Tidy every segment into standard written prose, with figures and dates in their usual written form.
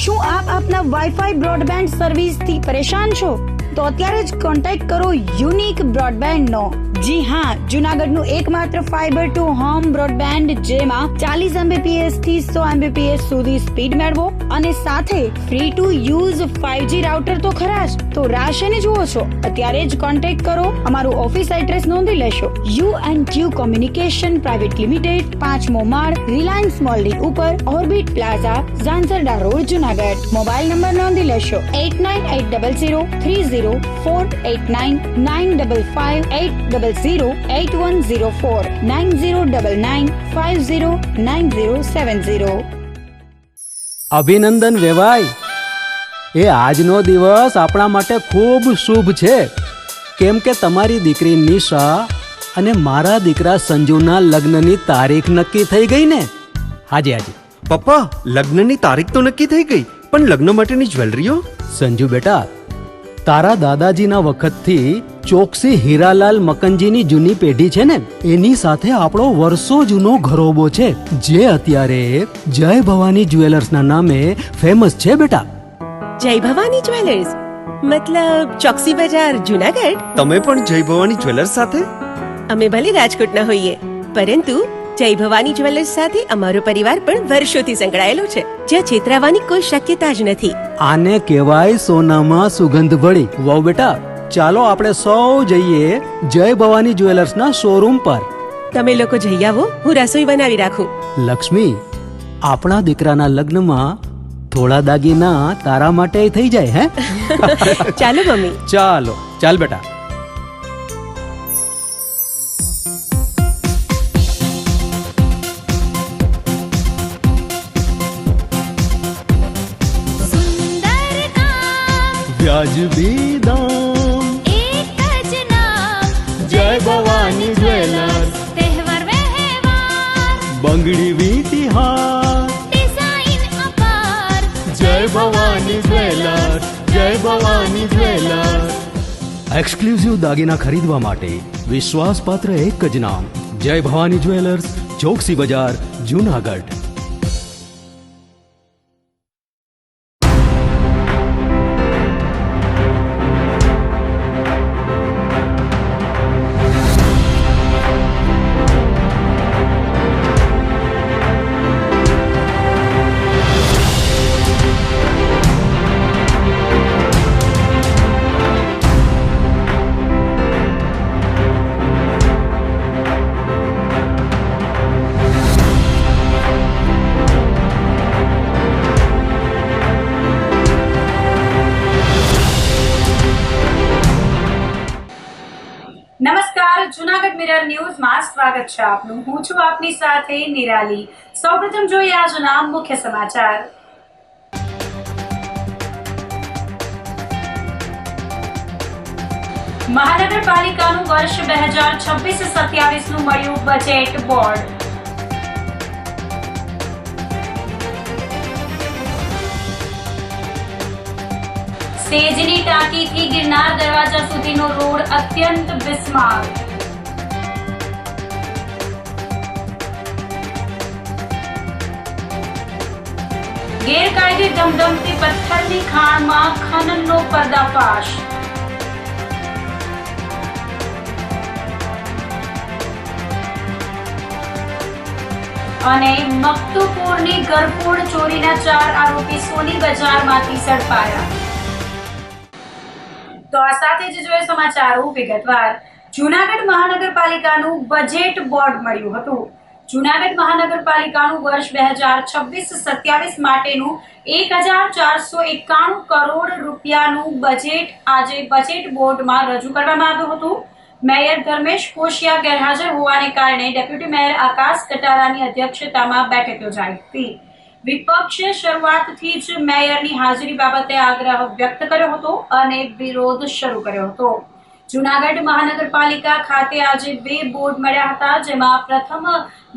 શું આપ આપના વાઈફાઈ બ્રોડબેન્ડ સર્વિસથી પરેશાન છો? તો અત્યારે જ કોન્ટેક્ટ કરો યુનિક બ્રોડબેન્ડ નો. જી હા, જૂનાગઢનું એકમાત્ર ફાઈબર ટુ હોમ બ્રોડબેન્ડ જેમાં 40 Mbps થી 100 Mbps સુધી સ્પીડ મેળવો અને સાથે free to use 5G router તો ખરા જ. તો રાહ શેની જુઓ છો? અત્યારે જ કોન્ટેક્ટ કરો. અમારું ઓફિસ એડ્રેસ નોંધી લેશો. U&Q કોમ્યુનિકેશન પ્રાઇવેટ લિમિટેડ, 5મો માળ, રિલાયન્સ મોલની ઉપર, orbit plaza, Zanzarda road, Junagadh. Mobile number નોંધી લેશો 89800304899558008104 9099509070. અભિનંદન વેવાય. એ આજનો દિવસ આપણા માટે ખૂબ શુભ છે, કેમ કે તમારી દીકરી નિશા અને મારા દીકરા સંજુના લગ્નની તારીખ નક્કી થઈ ગઈ ને. હાજી હાજી પપ્પા, લગ્નની તારીખ તો નક્કી થઈ ગઈ, પણ લગ્ન માટેની જ્વેલરીઓ? સંજુ બેટા, તારા દાદાજીના વખતથી ચોકસી હીરાલાલ મકનજીની જૂની પેઢી છે ને, એની સાથે આપણો વર્ષો જૂનો ઘરોબો છે, જે અત્યારે જય ભવાની જ્વેલર્સના નામે ફેમસ છે બેટા. જય ભવાની જ્વેલર્સ મતલબ ચોકસી બજાર, જૂનાગઢ? તમે પણ જય ભવાની જ્વેલર્સ સાથે? અમે ભલે રાજકોટના હોઈએ, પરંતુ જય ભવાની જ્વેલર્સ સાથે અમારો પરિવાર પણ વર્ષોથી સંકળાયેલો છે, જ્યાં છેતરાવાની કોઈ શક્યતા જ નથી. આને કહેવાય સોનામાં સુગંધ ભળી. વાવ બેટા, ચાલો આપણે સૌ જઈએ જય ભવાની જ્વેલર્સના શોરૂમ પર. તમે લોકો જઈ આવો, હું રસોઈ બનાવી રાખું. લક્ષ્મી, આપણા દીકરાના લગ્નમાં થોડા દાગીના તારા માટે થઈ જાય. હે ચાલો મમ્મી. ચાલો ચાલ બેટા. વ્યાજબી દામ, એક જ નામ, જય ભવાની જ્વેલર્સ. તહેવાર વ્યવહાર, બંગડી વીંટી હાર, ડિઝાઇન અપાર, જય ભવાની જ્વેલર્સ, જય ભવાની જ્વેલર્સ. એક્સક્લુઝિવ દાગીના ખરીદવા માટે વિશ્વાસપાત્ર એક જ નામ, જય ભવાની જ્વેલર્સ, ચોકસી બજાર, જૂનાગઢ. નમસ્કાર, જૂનાગઢ મિરર ન્યૂઝમાં સ્વાગત છે આપનું. હું છું આપની સાથે નિરાલી. સૌપ્રથમ જોઈએ આજના મુખ્ય સમાચાર. મહાનગરપાલિકાનું વર્ષ 2026-27 નું મળ્યું બજેટ બોર્ડ. સેજની ટાંકીથી ગિરનાર દરવાજા સુધીનો રોડ અત્યંત બિસ્માર. ગેરકાયદે ધમધમતી પથ્થરની ખાણમાં ખનનનો પર્દાફાશ. અને મકતુપુરની ગરફોડ ચોરીના 4 આરોપી સોની બજારમાંથી ઝડપાયા. તો આ સાથે જ જોઈએ સમાચારો વિગતવાર. જૂનાગઢ મહાનગરપાલિકાનું બજેટ બોર્ડ મળ્યું હતું. જૂનાગઢ મહાનગરપાલિકાનું વર્ષ 2026-27 માટેનું 1491 કરોડ રૂપિયાનું બજેટ આજે બજેટ બોર્ડમાં રજૂ કરવામાં આવ્યું હતું. મેયર ધર્મેશ કોશિયા ગેરહાજર હોવાને કારણે ડેપ્યુટી મેયર આકાશ કટારાની અધ્યક્ષતામાં બેઠક યોજાઈ હતી. વિપક્ષે શરૂઆતથી જ મેયરની હાજરી બાબતે આગ્રહ વ્યક્ત કર્યો હતો અને વિરોધ શરૂ કર્યો હતો. જૂનાગઢ મહાનગરપાલિકા ખાતે આજે 2 બોર્ડ મળ્યા હતા, જેમાં પ્રથમ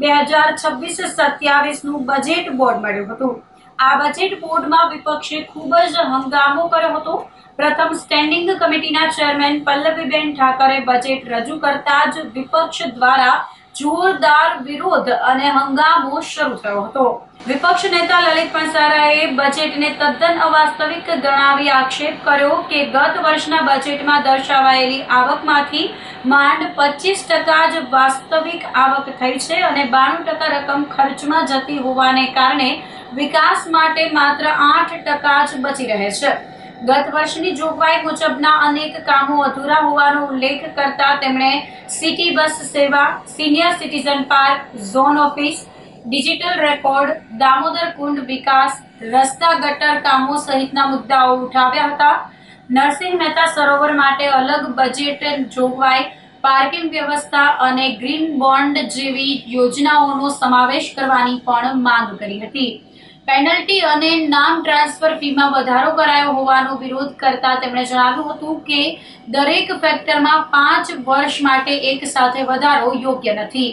2026-27 નું બજેટ બોર્ડ મળ્યું હતું. આ બજેટ બોર્ડમાં વિપક્ષે ખૂબ જ હંગામો કર્યો હતો. પ્રથમ સ્ટેન્ડિંગ કમિટીના ચેરમેન પલ્લવીબેન ઠાકરે બજેટ રજૂ કરતા જ વિપક્ષ દ્વારા જોરદાર વિરોધ અને હંગામો શરૂ થયો હતો. વિપક્ષ નેતા લલિત પંસારાએ બજેટને તદ્દન અવાસ્તવિક ગણાવી આક્ષેપ કર્યો કે ગત વર્ષના બજેટમાં દર્શાવાયેલી આવકમાંથી માંડ 25% જ વાસ્તવિક આવક થઈ છે અને 92% રકમ ખર્ચમાં જતી હોવાને કારણે વિકાસ માટે માત્ર 8% જ બચી રહે છે. ગત વર્ષની જોગવાઈ મુજબના અનેક કામો અધૂરા હોવાનો ઉલ્લેખ કરતા તેમણે સિટી બસ સેવા, senior citizen park, zone office, digital record, Damodar Kund વિકાસ, રસ્તા ગટર કામો સહિતના મુદ્દાઓ ઉઠાવ્યા હતા. નરસિંહ મહેતા સરોવર માટે અલગ બજેટ જોગવાઈ, પાર્કિંગ વ્યવસ્થા અને ગ્રીન બોન્ડ જેવી યોજનાઓનો સમાવેશ કરવાની પણ માંગ કરી હતી. પેનલ્ટી અને નામ ટ્રાન્સફર ફીમાં વધારો કરાયો હોવાનો વિરોધ કરતા તેમણે જણાવ્યું હતું કે દરેક ફેક્ટરમાં 5 વર્ષ માટે એક સાથે વધારો યોગ્ય નથી.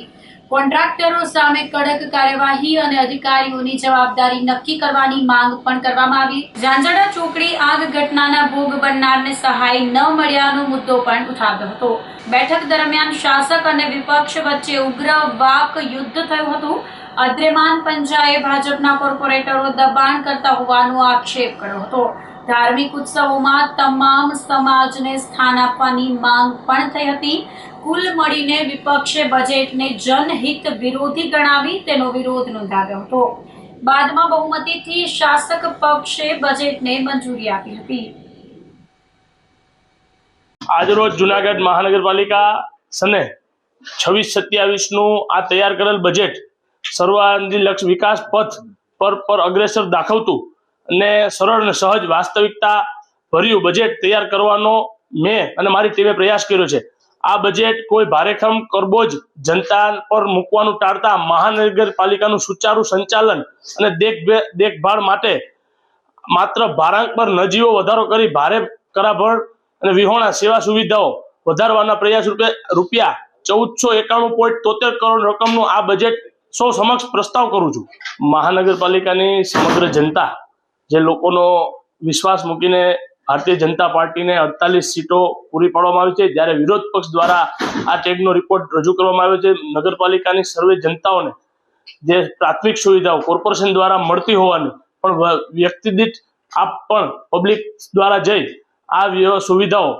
કોન્ટ્રાક્ટરો સામે કડક કાર્યવાહી અને અધિકારીઓની જવાબદારી નક્કી કરવાની માંગ પણ કરવામાં આવી. ઝાંઝડા ચોકડી આગ ઘટનાના ભોગ બનનારને સહાય ન મળ્યાનો મુદ્દો પણ ઉઠાવ્યો હતો. બેઠક દરમિયાન શાસક અને વિપક્ષ વચ્ચે ઉગ્ર વાક યુદ્ધ થયું હતું. અદ્રેમાન પંજાએ ભાજપના કોર્પોરેટરો દબાણ કરતા હોવાનો આક્ષેપ કર્યો હતો. ધાર્મિક ઉત્સવોમાં તમામ સમાજને સ્થાન આપવાની માંગ પણ થઈ હતી. કુલ મળીને વિપક્ષે બજેટને જનહિત વિરોધી ગણાવી તેનો વિરોધ નોંધાવ્યો હતો. બાદમાં બહુમતીથી શાસક પક્ષે બજેટને મંજૂરી આપી હતી. આજરોજ જુનાગઢ મહાનગરપાલિકા સને 26-27 નું આ તૈયાર કરેલ બજેટ સર્વાંગી લક્ષ વિકાસ પથ પર અગ્રેસર દાખવતું અને સરળ અને સહજ વાસ્તવિકતા ભર્યું બજેટ તૈયાર કરવાનો મેં અને મારી ટીમે પ્રયાસ કર્યો છે. આ બજેટ કોઈ ભારેખમ કરબોજ જનતા પર મૂકવાનું ટાળતા મહાનગરપાલિકાનું સુચારુ સંચાલન અને દેખભાળ માટે માત્ર ભારાંક પર નજીવો વધારો કરી ભારે કરાભળ અને વિહોણા સેવા સુવિધાઓ વધારવાના પ્રયાસ રૂપે રૂપિયા 1491.73 કરોડ રકમનું આ બજેટ સૌ સમક્ષ પ્રસ્તાવ કરું છું. મહાનગરપાલિકાની સમગ્ર જનતા જે લોકોનો વિશ્વાસ મૂકીને ભારતીય જનતા પાર્ટીને 48 સીટો પૂરી પાડવામાં આવી છે, જ્યારે વિરોધ પક્ષ દ્વારા આ ટેગનો રિપોર્ટ રજૂ કરવામાં આવ્યો છે. નગરપાલિકાની સર્વે જનતાઓને જે પ્રાથમિક સુવિધાઓ કોર્પોરેશન દ્વારા મળતી હોવાની પણ વ્યક્તિ દીઠ આપ પણ પબ્લિક દ્વારા જઈ આ સુવિધાઓ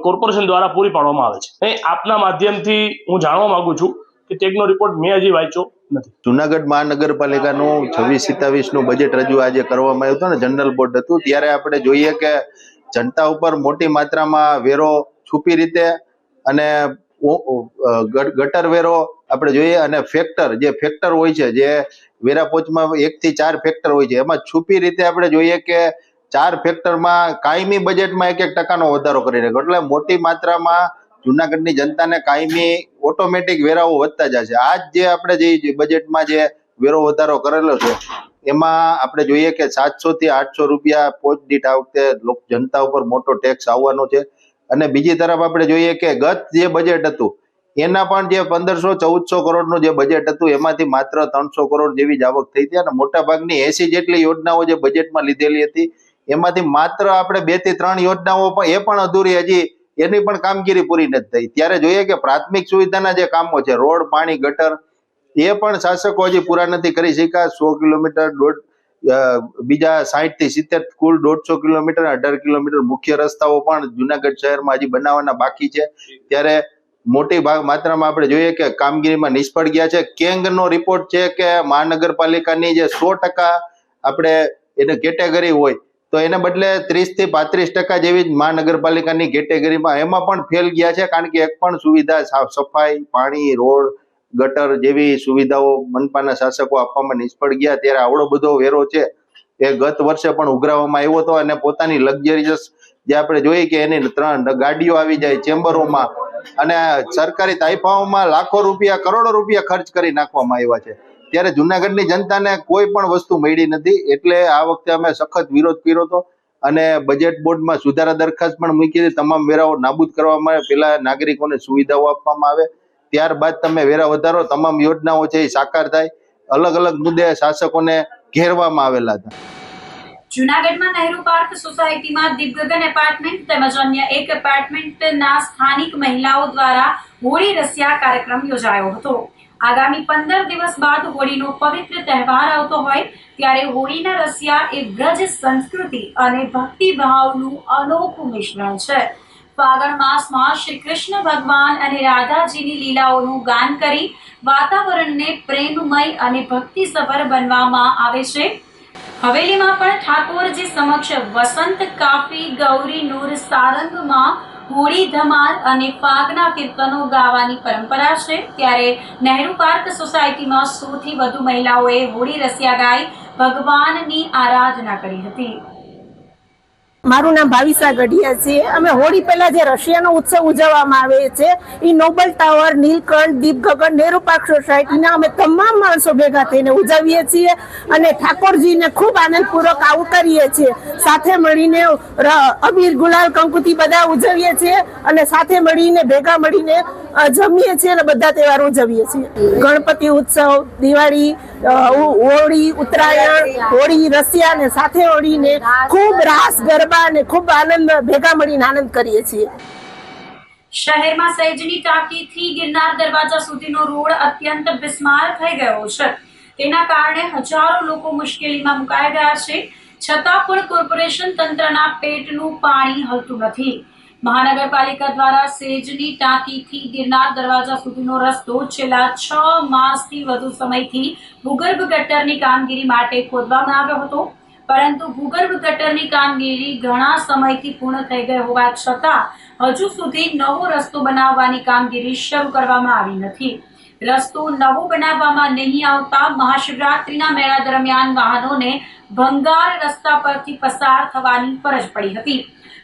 કોર્પોરેશન દ્વારા પૂરી પાડવામાં આવે છે. આપના માધ્યમથી હું જાણવા માંગુ છું કે ટેગનો રિપોર્ટ મેં હજી વાંચ્યો નથી. જુનાગઢ મહાનગરપાલિકાનું 26-27 નું બજેટ રજૂ આજે કરવામાં આવ્યું હતું ને જનરલ બોર્ડ હતું, ત્યારે આપણે જોઈએ કે જનતા ઉપર મોટી માત્રામાં વેરો છુપી રીતે અને ગટર વેરો આપણે જોઈએ અને ફેક્ટર હોય છે, જે વેરાપોચમાં 1 થી 4 ફેક્ટર હોય છે, એમાં છુપી રીતે આપણે જોઈએ કે 4 ફેક્ટરમાં કાયમી બજેટમાં 1% વધારો કરી રહ્યો. એટલે મોટી માત્રામાં જુનાગઢની જનતાને કાયમી ઓટોમેટિક વેરાઓ વધતા જશે. આજ જે આપણે જે બજેટમાં જે વેરો વધારો કરેલો છે એમાં આપણે જોઈએ કે 700 થી 800 રૂપિયા પોચ દીઠ આ વખતે જનતા ઉપર મોટો ટેક્સ આવવાનો છે. અને બીજી તરફ આપણે જોઈએ કે ગત જે બજેટ હતું એના પણ જે 1500-1400 કરોડનું જે બજેટ હતું એમાંથી માત્ર 300 કરોડ જેવી જ આવક થઈ હતી અને મોટા ભાગની 80 જેટલી યોજનાઓ જે બજેટમાં લીધેલી હતી એમાંથી માત્ર આપણે 2 થી 3 યોજનાઓ પણ એ પણ અધૂરી, હજી એની પણ કામગીરી પૂરી નથી થઈ. ત્યારે જોઈએ કે પ્રાથમિક સુવિધાના જે કામો છે, રોડ, પાણી, ગટર, એ પણ શાસકો હજી પૂરા નથી કરી શક્યા. 100 કિલોમીટર બીજા 60 થી 70 કુલ 150 કિલોમીટર 18 કિલોમીટર મુખ્ય રસ્તાઓ પણ જુનાગઢ શહેરમાં હજી બનાવવાના બાકી છે. ત્યારે મોટી માત્રામાં આપણે જોઈએ કે કામગીરીમાં નિષ્ફળ ગયા છે. કેંગનો રિપોર્ટ છે કે મહાનગરપાલિકાની જે 100% આપણે એને કેટેગરી હોય તો એને બદલે 30 થી 35% જેવી જ મહાનગરપાલિકાની કેટેગરીમાં એમાં પણ ફેલ ગયા છે, કારણ કે એક પણ સુવિધા સફાઈ, પાણી, રોડ, ગટર જેવી સુવિધાઓ મનપાના શાસકો આપવામાં નિષ્ફળ ગયા. ત્યારે આવડો બધો વેરો છે એ ગત વર્ષે પણ ઉઘરાવવામાં આવ્યો હતો અને પોતાની લક્ઝરિયસ જે આપણે જોઈએ કે એની 3 ગાડીઓ આવી જાય ચેમ્બરોમાં અને સરકારી તાઇફાઓમાં લાખો રૂપિયા, કરોડો રૂપિયા ખર્ચ કરી નાખવામાં આવ્યા છે. ત્યારે જુનાગઢની જનતાને કોઈ પણ વસ્તુ મળી નથી. એટલે આ વખતે અમે સખત વિરોધ કર્યો હતો અને બજેટ બોર્ડમાં સુધારા દરખાસ્ત પણ મૂકી હતી. તમામ વેરાઓ નાબૂદ કરવામાં આવે, પેલા નાગરિકોને સુવિધાઓ આપવામાં આવે, ત્યારબાદ તમે વેરા વધારો, તમામ યોજનાઓ છે એ સાકાર થાય. અલગ અલગ મુદ્દે શાસકોને ઘેરવામાં આવેલા હતા. જૂનાગઢમાં નહેરુ પાર્ક સોસાયટીમાં દીપગગન એપાર્ટમેન્ટ તેમજ અન્ય એક એપાર્ટમેન્ટના સ્થાનિક મહિલાઓ દ્વારા હોળી રસિયા કાર્યક્રમ યોજાયો હતો. આગામી 15 દિવસ બાદ હોળીનો પવિત્ર તહેવાર આવતો હોય ત્યારે હોળીના રસિયા એ બ્રજ સંસ્કૃતિ અને ભક્તિભાવનું અનોખું મિશ્રણ છે. ફાગણ માસમાં શ્રી કૃષ્ણ ભગવાન અને રાધાજીની લીલાઓનું ગાન કરી વાતાવરણને પ્રેમમય અને ભક્તિસભર બનવામાં આવે છે. હવેલીમાં પણ ઠાકોરજી સમક્ષ વસંત કાફી ગૌરી નૂર સારંગમાં હોળી ધમાલ અને ફાગના કીર્તનો ગાવાની પરંપરા છે. ત્યારે નહેરુ પાર્ક સોસાયટીમાં 100 થી વધુ મહિલાઓએ હોળી રસિયા ગાઈ ભગવાનની આરાધના કરી હતી. મારું નામ ભાવિસા ગઢિયા છે. અમે હોળી પહેલા જે રશિયાનો ઉત્સવ ઉજવવામાં આવે છે એ noble tower, Nilkanth, Deepgagan, Nehru park સોસાયટીના અમે તમામ માણસો ભેગા થઈને ઉજવીએ છીએ અને ઠાકોરજીને ખૂબ આનંદપૂર્વક આવકારીએ છીએ. સાથે મળીને અબીર, ગુલાલ, કંકુથી બધા ઉજવીએ છીએ અને સાથે મળીને ભેગા મળીને જમીએ છીએ અને બધા તહેવારો ઉજવીએ છીએ. ગણપતિ ઉત્સવ, દિવાળી, હોળી, ઉત્તરાયણ, હોળી રસિયા અને સાથે મળીને ખૂબ રાસ ગરબા અને ખૂબ આનંદ ભેગા મળીને આનંદ કરીએ છીએ. શહેરમાં સહેજની ટાંકીથી ગિરનાર દરવાજા સુધીનો રોડ અત્યંત બિસ્માર થઈ ગયો છે. તેના કારણે હજારો લોકો મુશ્કેલીમાં મુકાઈ ગયા છે. છતાં પણ કોર્પોરેશન તંત્રના પેટનું પાણી હલતું નથી. મહાનગરપાલિકા દ્વારા સેજની ટાંકીથી ગિરનાર દરવાજા સુધીનો રસ્તો છેલ્લા 6 માસથી વધુ સમયથી ભૂગર્ભ ગટરની કામગીરી માટે ખોદવામાં આવ્યો હતો. પરંતુ ભૂગર્ભ ગટરની કામગીરી ઘણા સમયથી પૂર્ણ થઈ ગઈ હોવા છતાં હજુ સુધી નવો રસ્તો બનાવવાની કામગીરી શરૂ કરવામાં આવી નથી. રસ્તો નવો બનાવવામાં નહીં આવતા મહાશિવરાત્રીના મેળા દરમિયાન વાહનોને ભંગાર રસ્તા પરથી પસાર થવાની ફરજ પડી હતી.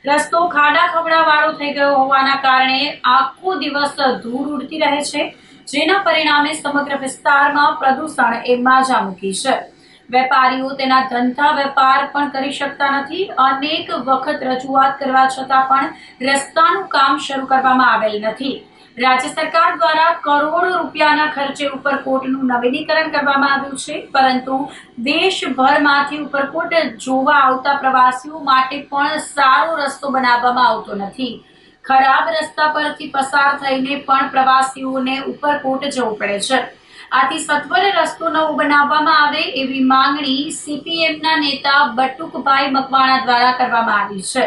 રસ્તો ખાડા ખબડાવાળો થઈ ગયો હોવાના કારણે આખો દિવસ ધૂળ ઉડતી રહે છે, જેના પરિણામે સમગ્ર વિસ્તારમાં પ્રદૂષણ એ માજા મૂકી છે. વેપારીઓ તેના ધંધા વેપાર પણ કરી શકતા નથી. અનેક વખત રજૂઆત કરવા છતાં પણ રસ્તાનું કામ શરૂ કરવામાં આવેલ નથી. રાજ્ય સરકાર દ્વારા કરોડો રૂપિયાના ખર્ચે ઉપરકોટનું નવીનીકરણ કરવામાં આવ્યું છે, પરંતુ દેશભરમાંથી ઉપરકોટ જોવા આવતા પ્રવાસીઓ માટે પણ સારો રસ્તો બનાવવામાં આવતો નથી. ખરાબ રસ્તા પરથી પસાર થઈને પણ પ્રવાસીઓને ઉપરકોટ જવું પડે છે. આથી સત્વરે રસ્તો નવો બનાવવામાં આવે એવી માંગણી CPMના નેતા બટુકભાઈ મકવાણા દ્વારા કરવામાં આવી છે.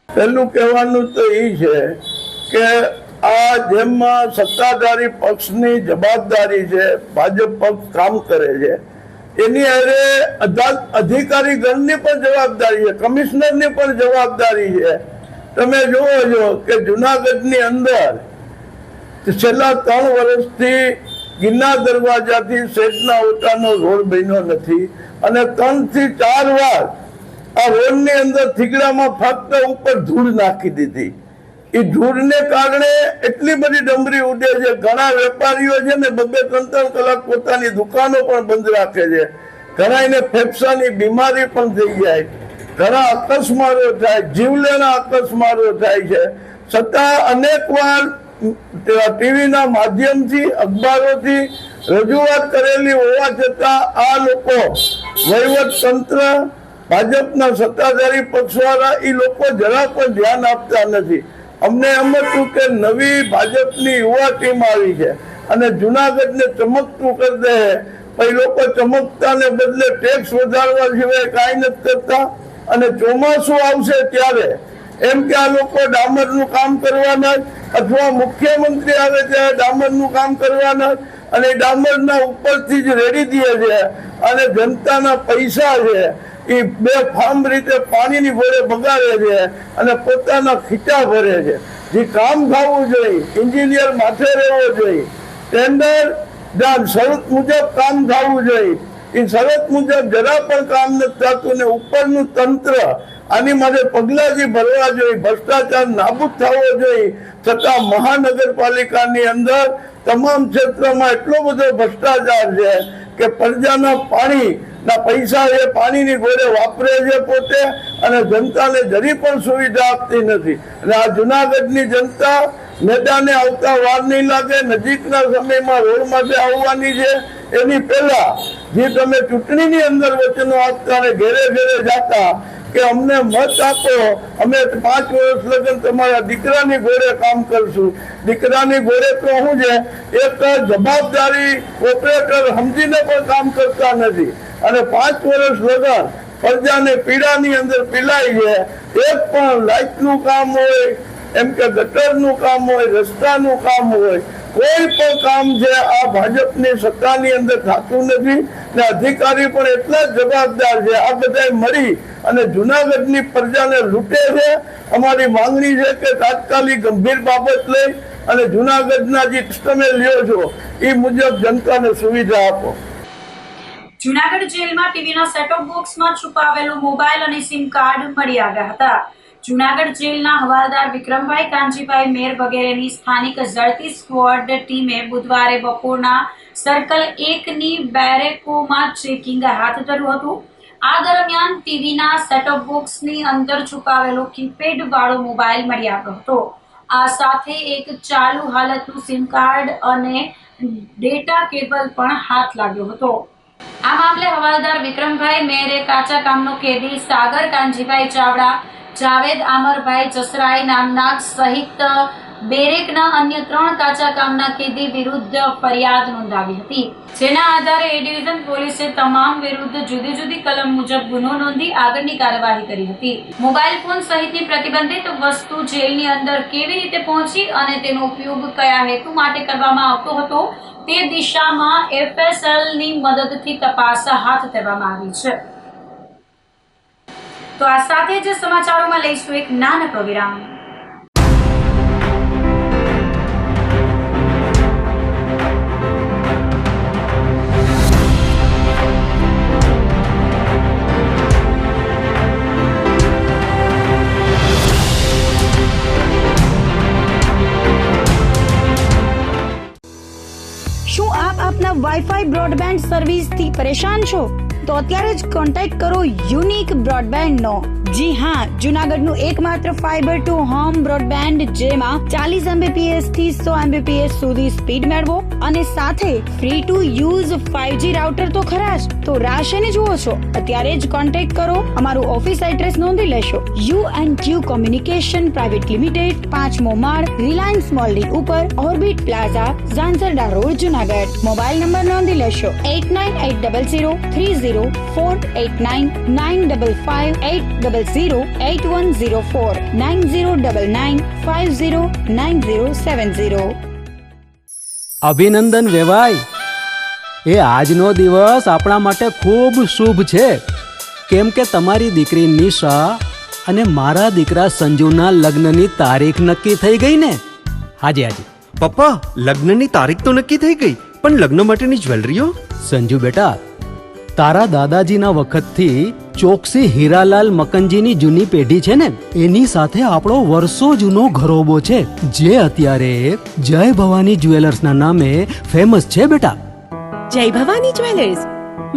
પહેલું કહેવાનું તો એ છે કે આ જેમાં સત્તાધારી પક્ષની જવાબદારી છે, ભાજપ પક્ષ કામ કરે છે, એની હારે અધિકારી ગણની પણ જવાબદારી છે, કમિશનરની પણ જવાબદારી છે. તમે જોવો છો કે જુનાગઢની અંદર છેલ્લા 3 વર્ષથી ગિરનાર દરવાજાથી શેઠના ઓટાનો રોડ બન્યો નથી અને 3 થી 4 વાર આ રોડની અંદર થીગડામાં ફક્ત ઉપર ધૂળ નાખી દીધી. એ ધૂળને કારણે એટલી બધી ડમરી ઉડે છે. ઘણા વેપારીઓ છે ને 2-3 કલાક પોતાની દુકાનો પણ બંધ રાખે છે. ઘણાને ફેફસાની બીમારી પણ થઈ જાય, ઘણા અકસ્માતો થાય, જીવલેણા અકસ્માતો થાય છે. છતાં અનેક વાર ટીવીના માધ્યમથી, અખબારોથી રજૂઆત કરેલી હોવા છતાં આ લોકો, વહીવટ તંત્ર, ભાજપના સત્તાધારી પક્ષવાળા એ લોકો જરા પણ ધ્યાન આપતા નથી. અમને એમ હતું કે નવી ભાજપની યુવા ટીમ આવી છે અને જુનાગઢને ચમકતું કરી દે, પછી લોકો ચમકતાને બદલે ટેક્સ વધારવા સિવાય કાંઈ નથી કરતા. અને ચોમાસું આવશે ત્યારે એમ કે આ લોકો ડામરનું કામ કરવાના અથવા મુખ્યમંત્રી આવે ત્યારે ડામરનું કામ કરવાના અને ડામરના ઉપરથી જ રેડી દે છે અને જનતાના પૈસા છે એ બેફામ રીતે પાણીની ઘોડે બગાડે છે અને પોતાના ખીચા ભરે છે. જે કામ થવું જોઈએ, એન્જિનિયર માથે રહેવો જોઈએ, ટેન્ડર શરત મુજબ કામ થવું જોઈએ, એ શરત મુજબ જરા પણ કામ નથી થતું ને ઉપરનું તંત્ર આની માટે પગલાં જે ભરવા જોઈએ, ભ્રષ્ટાચાર નાબૂદ થવો જોઈએ, છતાં મહાનગરપાલિકાની અંદર તમામ ક્ષેત્રમાં એટલો બધો ભ્રષ્ટાચાર છે કે પ્રજાના પાણીના પૈસા એ પાણીની ઘોડે વાપરે છે પોતે અને જનતાને જરી પણ સુવિધા આપતી નથી. અને આ જુનાગઢની જનતા મેદાને આવતા વાર નહીં લાગે, નજીકના સમયમાં રોડ માટે આવવાની છે. એની પહેલા જે તમે ચૂંટણીની અંદર વચનો આપતા અને ઘેરે ઘેરે જાતા કે અમને મત આપો, અમે 5 વર્ષ લગન તમારા દીકરાની ઘોડે કામ કરશું. દીકરાની ઘોડે તો શું છે, એક જવાબદારી ઓપરેટર સમજીને પણ કામ કરતા નથી અને 5 વર્ષ લગન પ્રજાને પીડાની અંદર પીલાય છે. એક પણ લાઇટનું કામ હોય, એમ કે ગટરનું કામ હોય, રસ્તાનું કામ હોય, કોઈ પણ કામ છે આ ભાજપની સત્તાની અંદર થતું નથી ને અધિકારી પણ એટલા જ જવાબદાર છે. આ બધા મળી અને જુનાગઢની પ્રજાને લૂંટે છે. અમારી માંગણી છે કે તાત્કાલિક ગંભીર બાબત લઈ અને જુનાગઢના જે તમે લ્યો છો એ મુજબ જનતાને સુવિધા આપો. જુનાગઢ જેલમાં ટીવીના સેટઅપ બોક્સમાં છુપાવેલું મોબાઈલ અને સિમ કાર્ડ મળી આવ્યા હતા. જુનાગઢ જેલના હવાલદાર વિક્રમભાઈ કાનજીભાઈ મેર વગેરેની સ્થાનિક ઝડપી સ્ક્વોડ ટીમે બુધવારે બપોરના સર્કલ 1ની બેરેકોમાં ચેકિંગ હાથ ધર્યું હતું. આ દરમિયાન ટીવીના સેટઅપ બોક્સની અંદર છુપાવેલો કીપેડ વાળો મોબાઈલ મળી આવ્યો હતો. આ સાથે એક ચાલુ હાલતનું સિમ કાર્ડ અને ડેટા કેબલ પણ હાથ લાગ્યો હતો. આ મામલે હવાલદાર વિક્રમભાઈ મેરે કાચા કામનો કેદી સાગર કાનજીભાઈ ચાવડા, જાવેદ આમરભાઈ જસરાઈ નામના સહિત બેરેકના અન્ય 3 કાચા કામના કેદી વિરુદ્ધ ફરિયાદ નોંધાવી હતી. જેના આધારે એ ડિવિઝન પોલીસે તમામ વિરુદ્ધ જુદી જુદી કલમ મુજબ ગુનો નોંધી આગળની કાર્યવાહી કરી હતી. મોબાઈલ ફોન સહિતની પ્રતિબંધિત વસ્તુ જેલની અંદર કેવી રીતે પહોંચી અને તેનો ઉપયોગ કયા હેતુ માટે કરવામાં આવતો હતો તે દિશામાં FSLની મદદથી તપાસ હાથ ધરવામાં આવી છે. તો આ સાથે જ સમાચારોમાં લઈશું એક નાનકડો વિરામ. શું આપ આપના વાઈફાઈ બ્રોડબેન્ડ સર્વિસથી પરેશાન છો? તો અત્યારે જ કોન્ટેક્ટ કરો યુનિક બ્રોડબેન્ડ નો. જી હા, જુનાગઢનું એકમાત્ર ફાઈબર ટુ હોમ બ્રોડબેન્ડ જેમાં 40 Mbps થી 100 Mbps સુધી સ્પીડ મેળવો અને સાથે free to use 5G router તો ખરા જ. તો રાહ શેને જુઓ છો? અત્યારે જ કોન્ટેક્ટ કરો. અમારું ઓફિસ એડ્રેસ નોંધી લેશો. U&Q કોમ્યુનિકેશન પ્રાઇવેટ લિમિટેડ, 5મો માળ, રિલાયન્સ મોલની ઉપર, orbit plaza, Zanzarda road, Junagadh. Mobile number નોંધી લેશો 89803048995580808104 9099509070. અભિનંદન વેવાઈ, એ આજનો દિવસ આપણા માટે ખૂબ શુભ છે, કેમ કે તમારી દીકરી નિશા અને મારા દીકરા સંજુના લગ્નની તારીખ નક્કી થઈ ગઈ ને. હાજી હાજી પપ્પા, લગ્નની તારીખ તો નક્કી થઈ ગઈ, પણ લગ્ન માટેની જ્વેલરીઓ? સંજુ બેટા, તારા દાદાજીના વખતથી ચોકસી હીરાલાલ મકનજીની જૂની પેઢી છે ને, એની સાથે આપણો વર્ષો જૂનો ઘરોબો છે, જે અત્યારે જય ભવાની જ્વેલર્સના નામે ફેમસ છે બેટા. જય ભવાની જ્વેલર્સ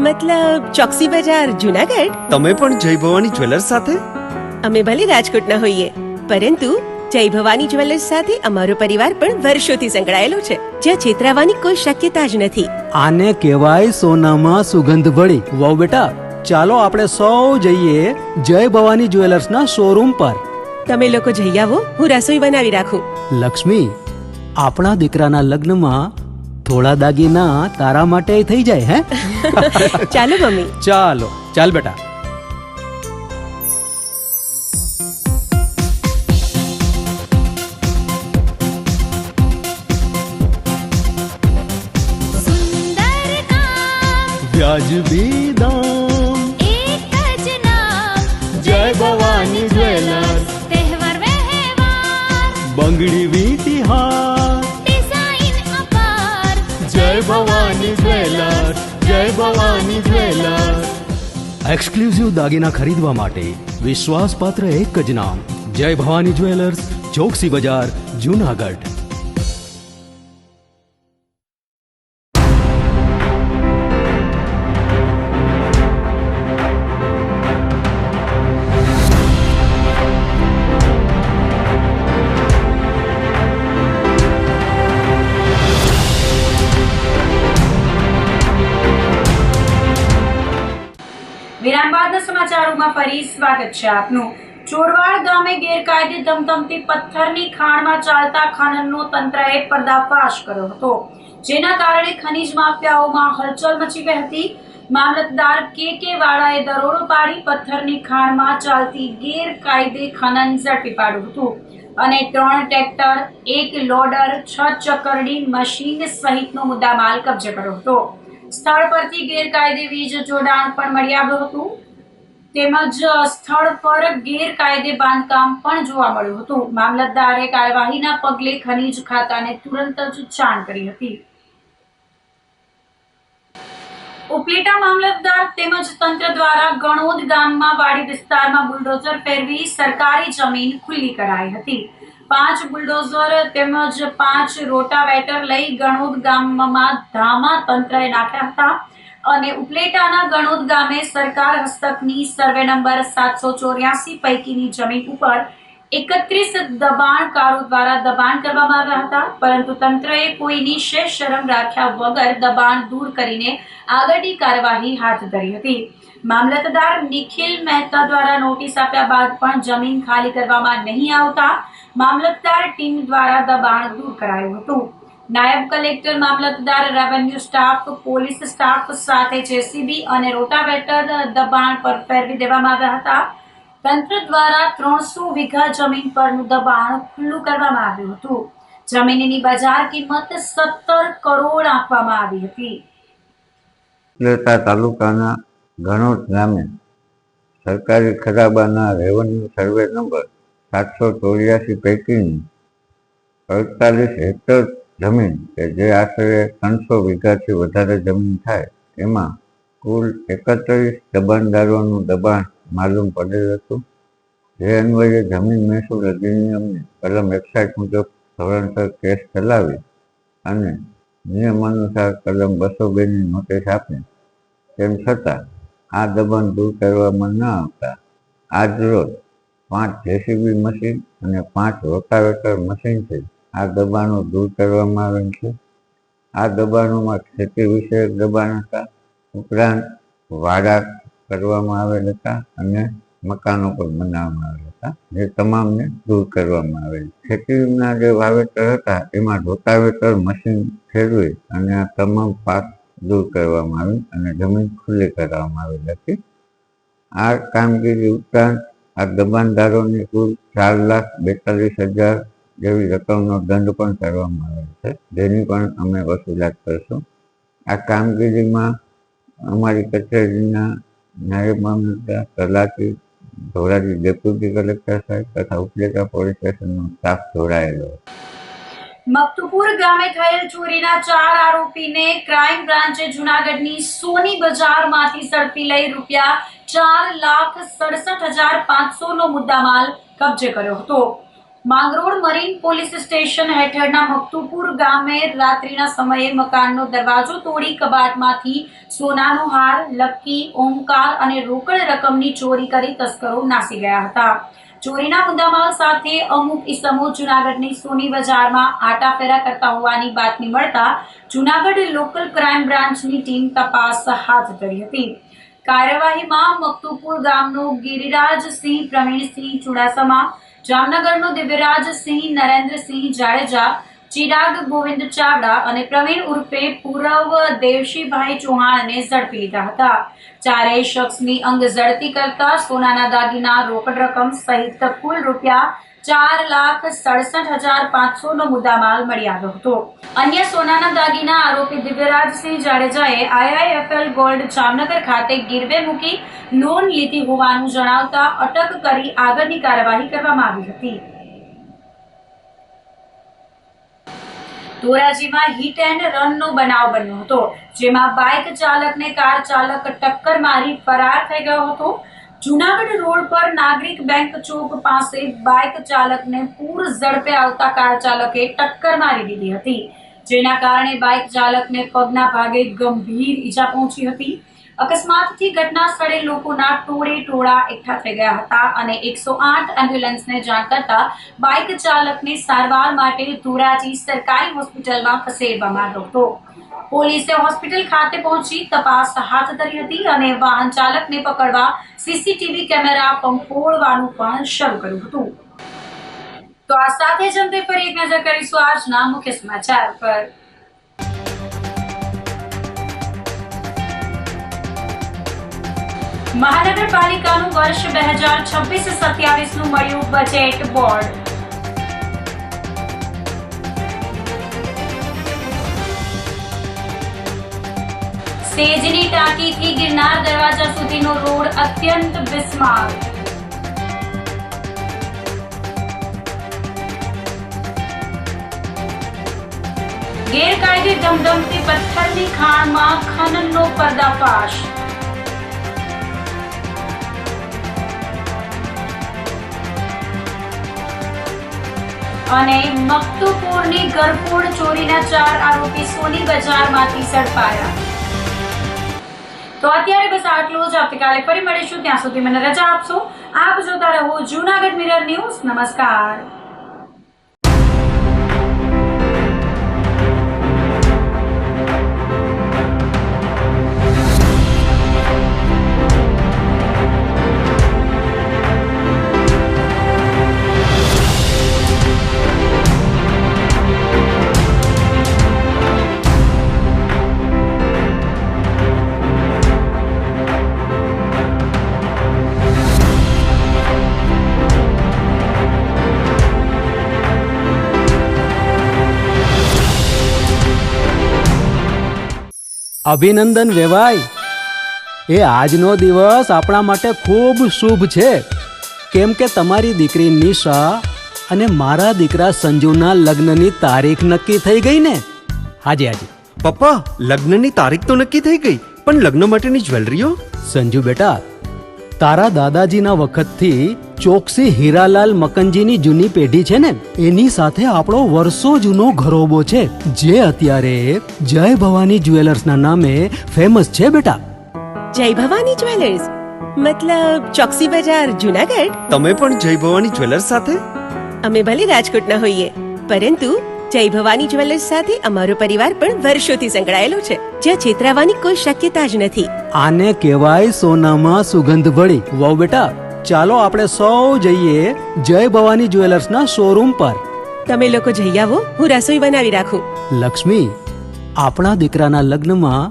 મતલબ ચોકસી બજાર, જુનાગઢ? તમે પણ જય ભવાની જ્વેલર્સ સાથે? અમે ભલે રાજકોટના હોઈએ, પરંતુ જય ભવાની જ્વેલર્સ સાથે અમારો પરિવાર પણ વર્ષોથી સંકળાયેલો છે, જ્યાં છેતરાવાની કોઈ શક્યતા જ નથી. આને કહેવાય સોનામાં સુગંધ ભળી. વહુ બેટા, ચાલો આપણે સૌ જઈએ જય ભવાની જ્વેલર્સના શોરૂમ પર. તમે લોકો જઈ આવો, હું રસોઈ બનાવી રાખું. લક્ષ્મી, આપણા દીકરાના લગ્નમાં થોડા દાગીના તારા માટે થઈ જાય. હે ચાલો મમ્મી. ચાલો ચાલ બેટા. સુંદર કામ વ્યાજબી દામ, એક જ નામ જય ભવાની જ્વેલર્સ. તહેવાર વ્યવહાર બંગડી વીટી હાર, ડિઝાઇન અપાર જય ભવાની જ્વેલર્સ, જય ભવાની જ્વેલર્સ. એક્સક્લુઝિવ દાગીના ખરીદવા માટે વિશ્વાસપાત્ર એક જ નામ, જય ભવાની જ્વેલર્સ, ચોકસી બજાર, જુનાગઢ. વિરામ બાદના સમાચારોમાં ફરી સ્વાગત છે આપનું. ચોરવાડ ગામે ગેરકાયદે ધમધમતી પથ્થરની ખાણમાં ચાલતા ખનનનો તંત્રએ પર્દાફાશ કર્યો હતો, જેના કારણે ખનીજ માફિયાઓમાં હલચલ મચી ગઈ હતી. મામલતદાર કે વાળાએ દરોડો પાડી પથ્થરની ખાણમાં ચાલતી ગેરકાયદે ખનન ઝડપી પાડ્યું હતું અને 3 ટ્રેક્ટર, 1 લોડર, 6 ચકરડી મશીન સહિતનો મુદ્દામાલ કબજે કર્યો હતો. સ્થળ પરથી ગેરકાયદે વીજ જોડાણ પણ મળી આવ્યું હતું, તેમજ સ્થળ પર ગેરકાયદે બાંધકામ પણ જોવા મળ્યું હતું. મામલતદારે કાર્યવાહીના પગલે ખનીજ ખાતાને તુરંત જ જાણ કરી હતી. ઉપલેટા મામલતદાર તેમજ તંત્ર દ્વારા ગણોદ ગામમાં વાડી વિસ્તારમાં બુલડોઝર ફેરવી સરકારી જમીન ખુલ્લી કરાઈ હતી. 5 બુલડોઝર તેમજ 5 રોટાવેટર લઈ ગણોદ ગામમાં ધામા તંત્રએ નાખ્યા હતા અને ઉપલેટાના ગણોદ ગામે સરકાર હસ્તકની સર્વે નંબર 784 પૈકીની જમીન ઉપર 31 દબાણકારો દ્વારા દબાણ કરવામાં આવ્યા હતા, પરંતુ તંત્રએ કોઈની શેષ શરમ રાખ્યા વગર દબાણ દૂર કરીને આગળની કાર્યવાહી હાથ ધરી હતી. મામલતદાર નિખિલ મહેતા દ્વારા નોટિસ આપ્યા બાદ પણ જમીન ખાલી કરવામાં નહીં આવતા મામલતદાર ટીમ દ્વારા દબાણ દૂર કરાયું હતું. નાયબ કલેક્ટર, મામલતદાર, રેવન્યુ સ્ટાફ, પોલીસ સ્ટાફ સાથે જેસીબી અને રોટાવેટર દબાણ પર ફેરવી દેવામાં આવ્યા હતા. તંત્ર દ્વારા 300 વીઘા જમીન પરનું દબાણ ખુલ્લું કરવામાં આવ્યું હતું. જમીનની બજાર કિંમત 17 કરોડ આંકવામાં આવી હતી. ઉપલેટા તાલુકાના ગણોદ ગામે સરકારી ખરાબાના રેવન્યુ સર્વે નંબર 784 પૈકીની 48 હેક્ટર જમીન કે જે આશરે 300 વીઘાથી વધારે જમીન થાય એમાં કુલ 31 દબાણદારોનું દબાણ માલુમ પડેલ હતું. જે અન્વયે જમીન મહેસૂલ અધિનિયમની કલમ 61 મુજબ ધોરણસર કેસ ચલાવી અને નિયમાનુસાર કલમ 202 ની નોટિસ આપી. તેમ છતાં આ દબાણ દૂર કરવામાં ન આવતા આજરોજ 5 જેસીબી મશીન અને 5 રોટાવેટર મશીનથી આ દબાણો દૂર કરવામાં આવેલ છે. આ દબાણોમાં ખેતી વિષયક દબાણ હતા, ઉપરાંત વાડા કરવામાં આવેલ હતા અને મકાનો પણ બનાવવામાં આવેલ હતા, જે તમામને દૂર કરવામાં આવેલ. ખેતીના જે વાવેતર હતા એમાં રોટાવેટર મશીન ફેરવી અને આ તમામ પાક દૂર કરવામાં આવી અને જમીન ખુલ્લી કરવામાં આવેલ હતી. આ કામગીરી ઉપરાંત આ દબાણદારોની કુલ 4,42,000 જેવી રકમનો દંડ પણ કરવામાં આવેલ છે, જેની પણ અમે વસૂલાત કરશું. આ કામગીરીમાં અમારી કચેરીના નાયબ મામલતદાર, તલાટી, ધોરાજી ડેપ્યુટી કલેક્ટર સાહેબ તથા ઉપલેટા પોલીસ સ્ટેશનનો સ્ટાફ જોડાયેલો. મકતુપુર ગામે થયેલ ચોરીના 4 આરોપીને ક્રાઇમ બ્રાન્ચે જૂનાગઢની સોની બજારમાંથી ઝડપી લઈ ₹4,67,500 નો મુદ્દામાલ કબજે કર્યો હતો. માંગરોળ મરીન પોલીસ સ્ટેશન હેઠળના મકતુપુર ગામે રાત્રિના સમયે મકાનનો દરવાજો તોડી કબાટમાંથી સોનાનો હાર, લક્કી, ઓમકાર અને રોકડ રકમની ચોરી કરી તસ્કરો નાસી ગયા હતા. ચોરીના મુદ્દામાલ સાથે અમુક ઈસમો જૂનાગઢની સોની બજારમાં આટાફેરા કરતા હોવાની બાતમી મળતા જૂનાગઢ લોકલ ક્રાઇમ બ્રાન્ચની ટીમ તપાસ હાથ ધરી હતી. કાર્યવાહીમાં મકતુપુર ગામનો ગિરિરાજસિંહ પ્રવીણસિંહ ચુડાસમા, જામનગરનો દિવ્યરાજસિંહ નરેન્દ્રસિંહ જાડેજા, ચિરાગ ગોવિંદ ચાવડા અને પ્રવીણ ઉર્ફે પૂરવ દેવશીભાઈ ચૌહાણને ઝડપી લીધા હતા. ચારેય શખ્સની અંગ ઝડપી કરતા સોનાના દાગીના, રોકડ રકમ સહિત કુલ ₹4,67,500 નો મુદ્દામાલ મળી આવ્યો હતો. અન્ય સોનાના દાગીના આરોપી દિવ્યરાજસિંહ જાડેજાએ IIFL ગોલ્ડ જામનગર ખાતે ગીરવે મૂકી લોન લીધી હોવાનું જણાવતા અટક કરી આગળની કાર્યવાહી કરવામાં આવી હતી. ધોરાજીમાં હિટ એન્ડ રનનો બનાવ બન્યો હતો, જેમાં બાઇક ચાલકને કાર ચાલક ટક્કર મારી ફરાર થઈ ગયો હતો. જૂનાગઢ રોડ પર નાગરિક બેંક ચોક પાસે બાઇક ચાલકને પૂર ઝડપે આવતા કાર ચાલકે ટક્કર મારી દીધી હતી, જેના કારણે બાઇક ચાલકને પગના ભાગે ગંભીર ઈજા પહોંચી હતી. અકસ્માતથી ઘટના સ્થળે લોકોના ટોળે ટોળા એકઠા થઈ ગયા હતા અને 108 એમ્બ્યુલન્સને જાણ કરતા બાઇક ચાલકને સારવાર માટે ધોરાજી સરકારી હોસ્પિટલમાં ખસેડવામાં આવ્યો હતો. પોલીસે હોસ્પિટલ ખાતે પહોંચી તપાસ હાથ ધરી હતી અને વાહન ચાલકને પકડવા સીસીટીવી કેમેરા પંખોળવાનું પણ શરૂ કર્યું હતું. તો આ સાથે જ અંતે ફરી એક નજર કરીશું આજના મુખ્ય સમાચાર પર. મહાનગરપાલિકાનું વર્ષ 2026-27 મળ્યું બજેટ બોર્ડ. સેજની ટાંકીથી ગિરનાર દરવાજા સુધીનો રોડ અત્યંત બિસ્માર. ગેરકાયદે ધમધમતી પથ્થરની ખાણમાં ખનનનો પર્દાફાશ. અને મકતુપુરની ઘરફોડ ચોરીના 4 આરોપી સોની બજારમાંથી ઝડપાયા. તો અત્યારે બસ આટલું જ. આવતીકાલે ફરી મળીશું. ત્યાં સુધી મને રજા આપશો. આપ જોતા રહો જૂનાગઢ મિરર ન્યૂઝ. નમસ્કાર. અભિનંદન વેવાઈ. એ આજનો દિવસ આપણા માટે ખૂબ શુભ છે, કેમ કે તમારી દીકરી નિશા અને મારા દીકરા સંજુના લગ્નની તારીખ નક્કી થઈ ગઈ ને. હાજી હાજી. પપ્પા, લગ્નની તારીખ તો નક્કી થઈ ગઈ, પણ લગ્ન માટેની જ્વેલરીઓ? સંજુ બેટા, તારા દાદાજીના વખતથી ચોકસી હીરાલાલ મકનજીની જૂની પેઢી છે ને, એની સાથે આપણો વર્ષો જૂનો ઘરોબો છે, જે અત્યારે જય ભવાની જ્વેલર્સના નામે ફેમસ છે બેટા. જય ભવાની જ્વેલર્સ મતલબ ચોકસી બજાર જુનાગઢ? તમે પણ જય ભવાની જ્વેલર્સ સાથે? અમે ભલે રાજકોટના હોઈએ, પરંતુ જય ભવાની જ્વેલર્સ સાથે અમારો પરિવાર પણ વર્ષોથી સંકળાયેલો છે, જ્યાં છેતરાવાની કોઈ શક્યતા જ નથી. આને કહેવાય સોનામાં સુગંધ ભળી. વાવ બેટા, ચાલો આપણે સૌ જઈએ જય ભવાની જ્વેલર્સના શોરૂમ પર. તમે લોકો જઈ આવો, હું રસોઈ બનાવી રાખું. લક્ષ્મી, આપણા દીકરાના લગ્નમાં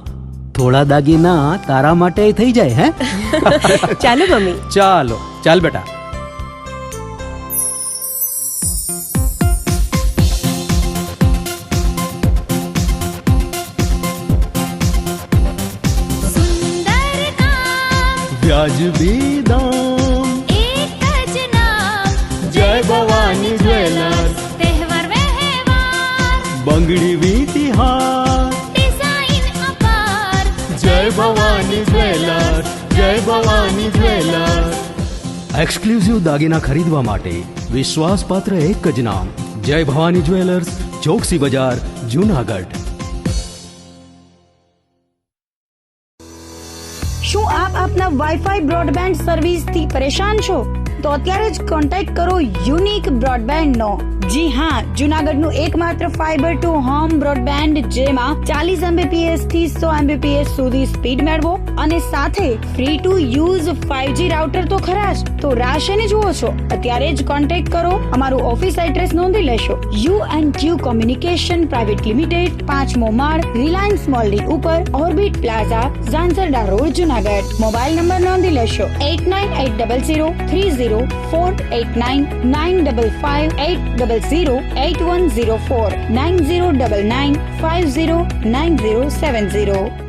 થોડા દાગીના તારા માટે થઈ જાય. હે ચાલો મમ્મી. ચાલો ચાલ બેટા. સુંદર કામ વ્યાજબી દામ, એક જ નામ જય ભવાની જ્વેલર્સ. તહેવાર વ્યવહાર બંગડી વીટી હાર, ડિઝાઇન અપાર જય ભવાની જ્વેલર્સ, જય ભવાની જ્વેલર્સ. એક્સક્લુઝિવ દાગીના ખરીદવા માટે વિશ્વાસપાત્ર એક જ નામ, જય ભવાની જ્વેલર્સ, ચોકસી બજાર, જૂનાગઢ. શું આપ આપના વાઈફાઈ બ્રોડબેન્ડ સર્વિસથી પરેશાન છો? તો અત્યારે જ કોન્ટેક્ટ કરો યુનિક બ્રોડબેન્ડ નો. જી હા, જૂનાગઢનું એકમાત્ર ફાઈબર ટુ હોમ બ્રોડબેન્ડ, જેમાં 40 Mbps થી 100 Mbps સુધી સ્પીડ મેળવો અને સાથે free to use 5G router તો ખરા જ. તો રાહ શેની જુઓ છો? અત્યારે જ કોન્ટેક્ટ કરો. અમારું ઓફિસ એડ્રેસ નોંધી લેશો. U&Q કોમ્યુનિકેશન પ્રાઇવેટ લિમિટેડ, 5મો માળ, રિલાયન્સ મોલની ઉપર, orbit plaza, Zanzarda road, Junagadh. Mobile number નોંધી લેશો 8980030489 955 800 8104 9099 509070.